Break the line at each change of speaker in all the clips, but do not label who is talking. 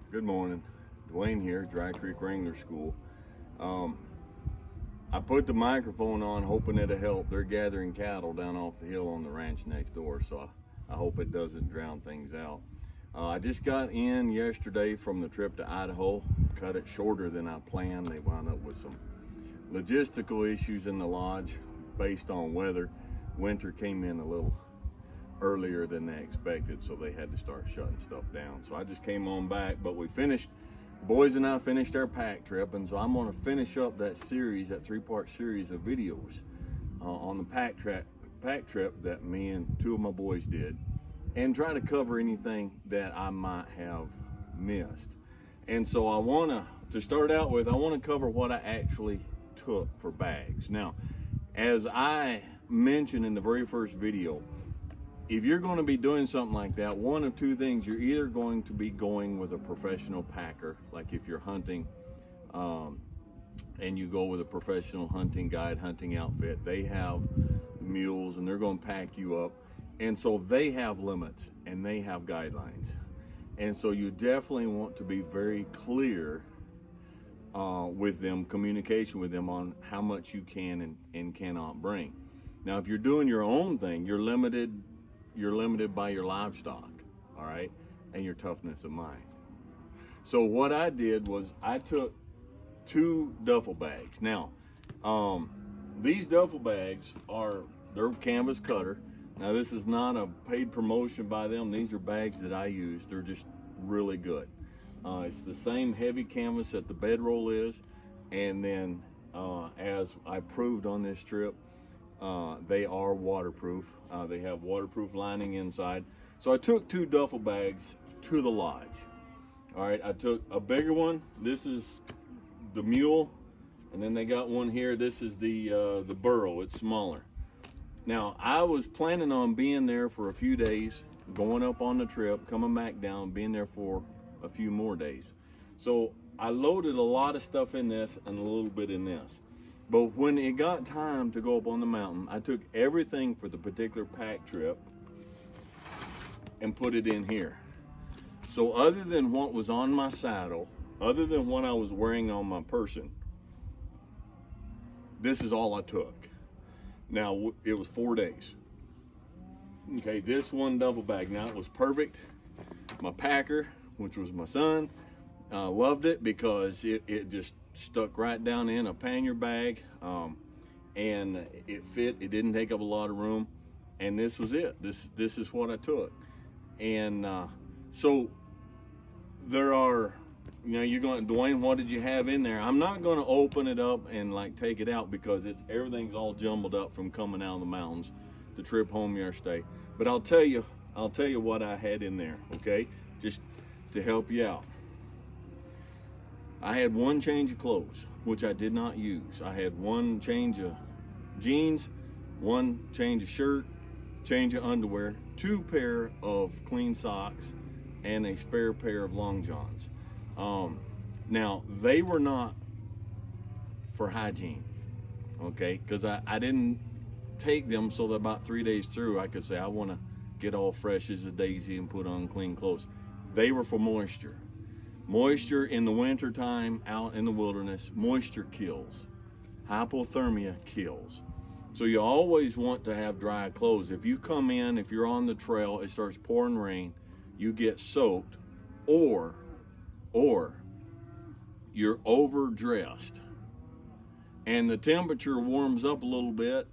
Good morning, Dwayne here, Dry Creek Wrangler School. I put the microphone on hoping it'll help. They're gathering cattle down off the hill on the ranch next door, so I hope it doesn't drown things out. I just got in yesterday from the trip to Idaho, cut it shorter than I planned. They wound up with some logistical issues in the lodge based on weather. Winter came in a little earlier than they expected, so they had to start shutting stuff down. So I just came on back, but we finished, the boys and I finished our pack trip, and so I'm going to finish up that series, that three-part series of videos on the pack trip that me and two of my boys did, and try to cover anything that I might have missed. And so I want to start out with, I want to cover what I actually took for bags. Now, as I mentioned in the very first video, if you're going to be doing something like that, one of two things: you're either going to be going with a professional packer, like if you're hunting and you go with a professional hunting guide, hunting outfit. They have mules and they're going to pack you up, and so they have limits and they have guidelines, and so you definitely want to be very clear with them, communication with them on how much you can and cannot bring. Now, if you're doing your own thing, you're limited by your livestock, all right, and your toughness of mind. So what I did was I took 2 duffel bags. Now, these duffel bags they're canvas cutter. Now, this is not a paid promotion by them. These are bags that I use. They're just really good. It's the same heavy canvas that the bedroll is, and then as I proved on this trip, they are waterproof. They have waterproof lining inside. So I took 2 duffel bags to the lodge. All right, I took a bigger one. This is the mule, and then they got one here. This is the burro. It's smaller. Now, I was planning on being there for a few days, going up on the trip, coming back down, being there for a few more days. So I loaded a lot of stuff in this and a little bit in this. But when it got time to go up on the mountain, I took everything for the particular pack trip and put it in here. So other than what was on my saddle, other than what I was wearing on my person, this is all I took. Now, it was 4 days. Okay, this one duffel bag, now it was perfect. My packer, which was my son, loved it because it just stuck right down in a pannier bag, and it fit. It didn't take up a lot of room, and this was it. This is what I took. And so there are, you're going, Dwayne, what did you have in there? I'm not going to open it up and like take it out because everything's all jumbled up from coming out of the mountains, the trip home yesterday. But I'll tell you what I had in there, okay? Just to help you out. I had 1 change of clothes, which I did not use. I had 1 change of jeans, 1 change of shirt, change of underwear, 2 pair of clean socks, and a spare pair of long johns. Now, they were not for hygiene, okay? Because I didn't take them so that about 3 days through I could say, I want to get all fresh as a daisy and put on clean clothes. They were for moisture. Moisture in the winter time out in the wilderness, moisture kills. Hypothermia kills. So you always want to have dry clothes. If you come in, if you're on the trail, it starts pouring rain, you get soaked, or you're overdressed and the temperature warms up a little bit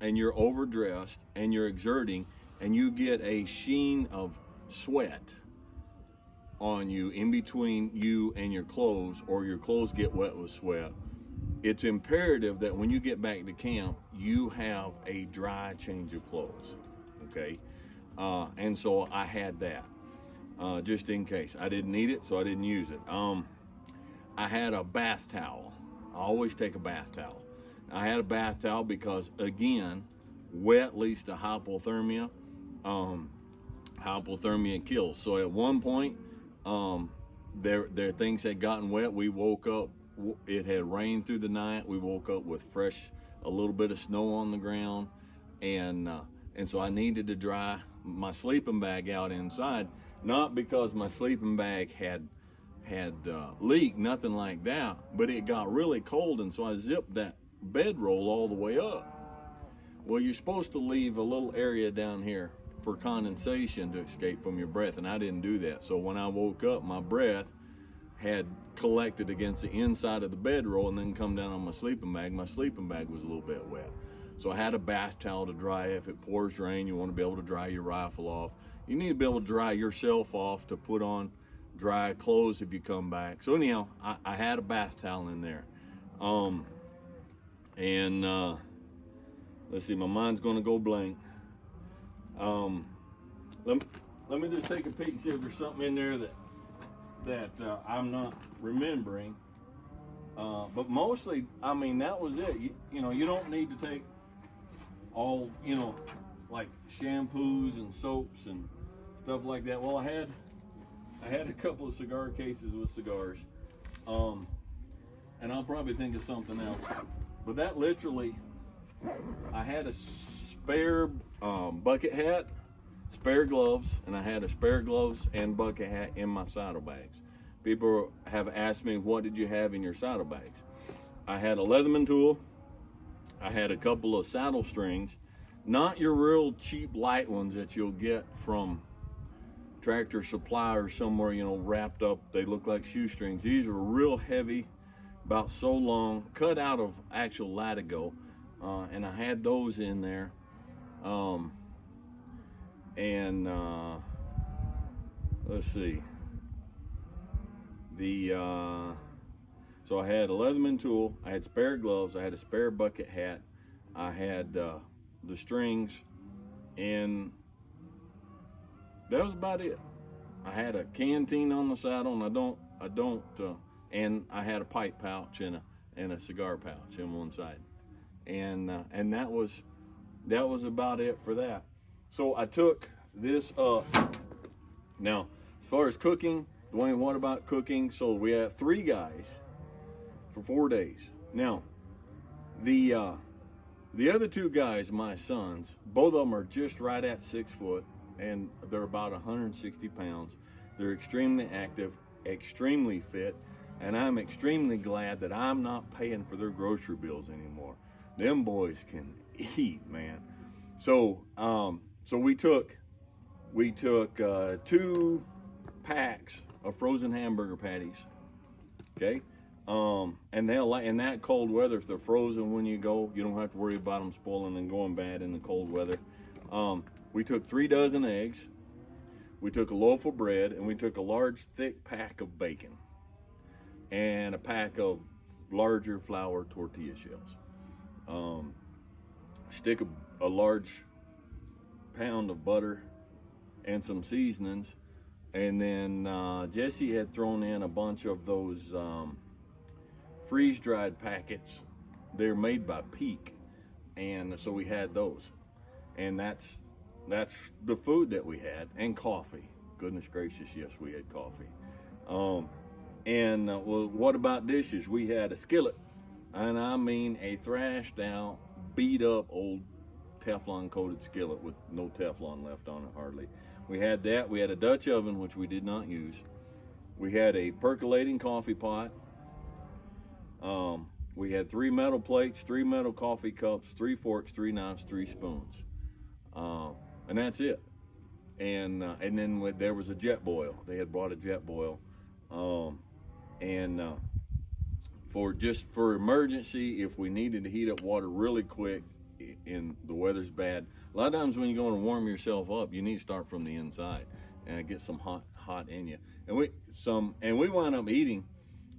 and you're overdressed and you're exerting and you get a sheen of sweat on you in between you and your clothes, or your clothes get wet with sweat, it's imperative that when you get back to camp, you have a dry change of clothes, okay? And so I had that, just in case. I didn't need it, so I didn't use it. I had a bath towel. I always take a bath towel. I had a bath towel because, again, wet leads to hypothermia. Hypothermia kills. So at one point, their things had gotten wet. We woke up, it had rained through the night. We woke up with a little bit of snow on the ground, and so I needed to dry my sleeping bag out inside, not because my sleeping bag had leaked, nothing like that, but it got really cold, and so I zipped that bedroll all the way up. Well, you're supposed to leave a little area down here for condensation to escape from your breath, and I didn't do that. So when I woke up, my breath had collected against the inside of the bedroll and then come down on my sleeping bag. My sleeping bag was a little bit wet. So I had a bath towel to dry. If it pours rain, you want to be able to dry your rifle off. You need to be able to dry yourself off to put on dry clothes if you come back. So anyhow, I had a bath towel in there. Let's see, my mind's going to go blank. Let me just take a peek and see if there's something in there that I'm not remembering. But mostly, I mean, that was it. You know, you don't need to take all, you know, like shampoos and soaps and stuff like that. Well, I had a couple of cigar cases with cigars, and I'll probably think of something else. But that literally, I had a spare bucket hat, spare gloves, and I had a spare gloves and bucket hat in my saddlebags. People have asked me, what did you have in your saddlebags? I had a Leatherman tool. I had a couple of saddle strings, not your real cheap light ones that you'll get from Tractor Supply or somewhere, you know, wrapped up. They look like shoestrings. These were real heavy, about so long, cut out of actual latigo, and I had those in there. Let's see. So I had a Leatherman tool, I had spare gloves, I had a spare bucket hat, I had the strings, and that was about it. I had a canteen on the saddle, and and I had a pipe pouch and a cigar pouch on one side, and that was about it for that. So I took this up. Now, as far as cooking, Dwayne, what about cooking? So we had 3 guys for 4 days. Now, the other 2 guys, my sons, both of them are just right at 6 foot, and they're about 160 pounds. They're extremely active, extremely fit, and I'm extremely glad that I'm not paying for their grocery bills anymore. Them boys can eat, man. So, we took 2 packs of frozen hamburger patties, okay? And they'll like, in that cold weather, if they're frozen when you go, you don't have to worry about them spoiling and going bad in the cold weather. We took 3 dozen eggs, we took a loaf of bread, and we took a large thick pack of bacon and a pack of larger flour tortilla shells. Stick a large pound of butter and some seasonings. And then Jesse had thrown in a bunch of those freeze-dried packets. They're made by Peak, and so we had those. And that's the food that we had, and coffee. Goodness gracious, yes, we had coffee. Well, what about dishes? We had a skillet, and I mean a thrashed out, beat up old Teflon coated skillet with no Teflon left on it hardly. We had that. We had a Dutch oven, which we did not use. We had a percolating coffee pot. We had 3 metal plates, 3 metal coffee cups, 3 forks, 3 knives, 3 spoons. And that's it. And then there was a jet boil. They had brought a jet boil. For emergency, if we needed to heat up water really quick and the weather's bad. A lot of times when you're going to warm yourself up, you need to start from the inside and get some hot in you. And we wound up eating,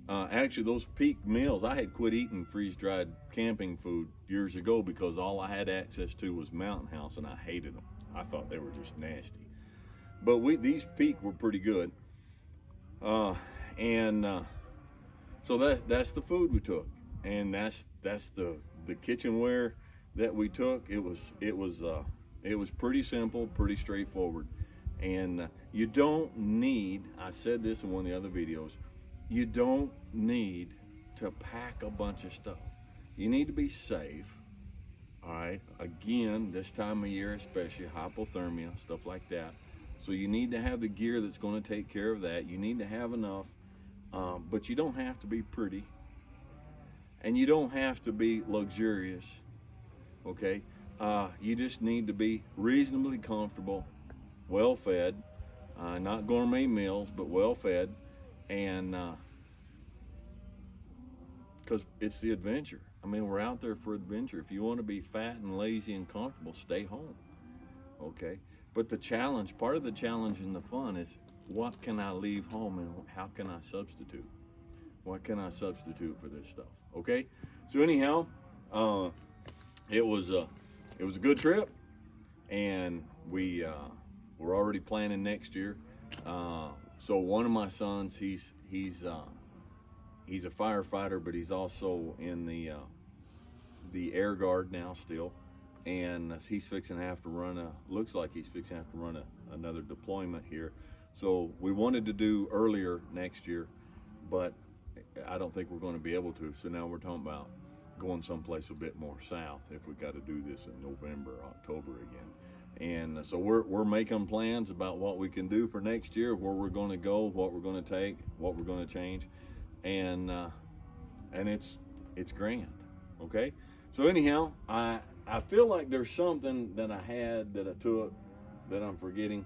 actually those Peak meals. I had quit eating freeze-dried camping food years ago because all I had access to was Mountain House, and I hated them. I thought they were just nasty. But these Peak were pretty good. So that's the food we took, and that's the kitchenware that we took. It was pretty simple, pretty straightforward, and you don't need, I said this in one of the other videos, you don't need to pack a bunch of stuff. You need to be safe. All right, again, this time of year, especially hypothermia, stuff like that. So you need to have the gear that's going to take care of that. You need to have enough but you don't have to be pretty, and you don't have to be luxurious, okay? You just need to be reasonably comfortable, well-fed, not gourmet meals, but well-fed, and because it's the adventure. I mean, we're out there for adventure. If you want to be fat and lazy and comfortable, stay home, okay? But the challenge, part of the challenge and the fun is, what can I leave home and how can I substitute? What can I substitute for this stuff, okay? So anyhow, it was a good trip, and we're already planning next year. So one of my sons, he's a firefighter, but he's also in the Air Guard now still, and he's fixing to have to run looks like he's fixing to have to run another deployment here. So we wanted to do earlier next year, but I don't think we're going to be able to. So now we're talking about going someplace a bit more south if we got to do this in November, October again. And so we're making plans about what we can do for next year, where we're going to go, what we're going to take, what we're going to change, and it's grand, okay? So anyhow, I feel like there's something that I had that I took that I'm forgetting.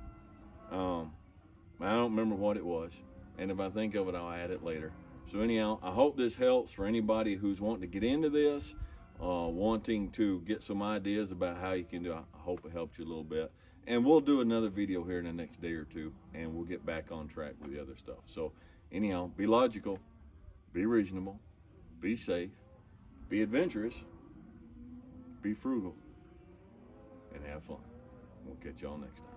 I don't remember what it was, and if I think of it, I'll add it later. So anyhow, I hope this helps for anybody who's wanting to get into this, wanting to get some ideas about how you can do it. I hope it helped you a little bit. And we'll do another video here in the next day or two, and we'll get back on track with the other stuff. So anyhow, be logical, be reasonable, be safe, be adventurous, be frugal, and have fun. We'll catch y'all next time.